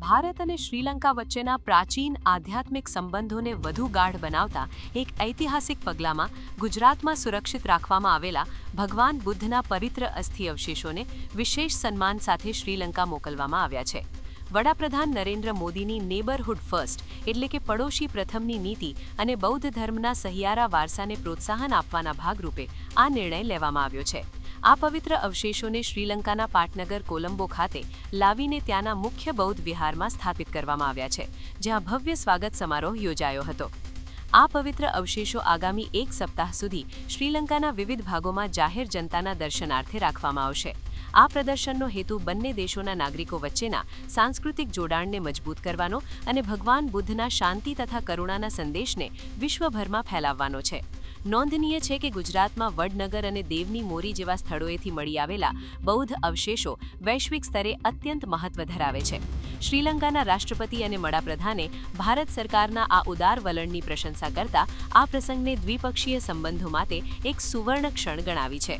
ભારત અને શ્રીલંકા વચ્ચેના પ્રાચીન આધ્યાત્મિક સંબંધોને વધુ ગાઢ બનાવતા એક ઐતિહાસિક પગલામાં ગુજરાતમાં સુરક્ષિત રાખવામાં આવેલા ભગવાન બુદ્ધના પવિત્ર અસ્થિ અવશેષોને વિશેષ સન્માન સાથે શ્રીલંકા મોકલવામાં આવ્યા છે. વડાપ્રધાન નરેન્દ્ર મોદીની નેબરહુડ ફર્સ્ટ એટલે કે પડોશી પ્રથમની નીતિ અને બૌદ્ધ ધર્મના સહિયારા વારસાને પ્રોત્સાહન આપવાના ભાગરૂપે આ નિર્ણય લેવામાં આવ્યો છે. આ પવિત્ર અવશેષોને શ્રીલંકાના પાટનગર કોલંબો ખાતે લાવીને ત્યાંના મુખ્ય બૌદ્ધ વિહારમાં સ્થાપિત કરવામાં આવ્યા છે, જ્યાં ભવ્ય સ્વાગત સમારોહ યોજાયો હતો. આ પવિત્ર અવશેષો આગામી એક સપ્તાહ સુધી શ્રીલંકાના વિવિધ ભાગોમાં જાહેર જનતાના દર્શનાર્થે રાખવામાં આવશે. આ પ્રદર્શનનો હેતુ બંને દેશોના નાગરિકો વચ્ચેના સાંસ્કૃતિક જોડાણને મજબૂત કરવાનો અને ભગવાન બુદ્ધના શાંતિ તથા કરુણાના સંદેશને વિશ્વભરમાં ફેલાવવાનો છે. નોંધનીય છે કે ગુજરાતમાં વડનગર અને દેવની મોરી જેવા સ્થળોએથી મળી આવેલા બૌદ્ધ અવશેષો વૈશ્વિક સ્તરે અત્યંત મહત્વ ધરાવે છે. શ્રીલંકાના રાષ્ટ્રપતિ અને વડાપ્રધાને ભારત સરકારના આ ઉદાર વલણની પ્રશંસા કરતા આ પ્રસંગને દ્વિપક્ષીય સંબંધો માટે એક સુવર્ણ ક્ષણ ગણાવી છે.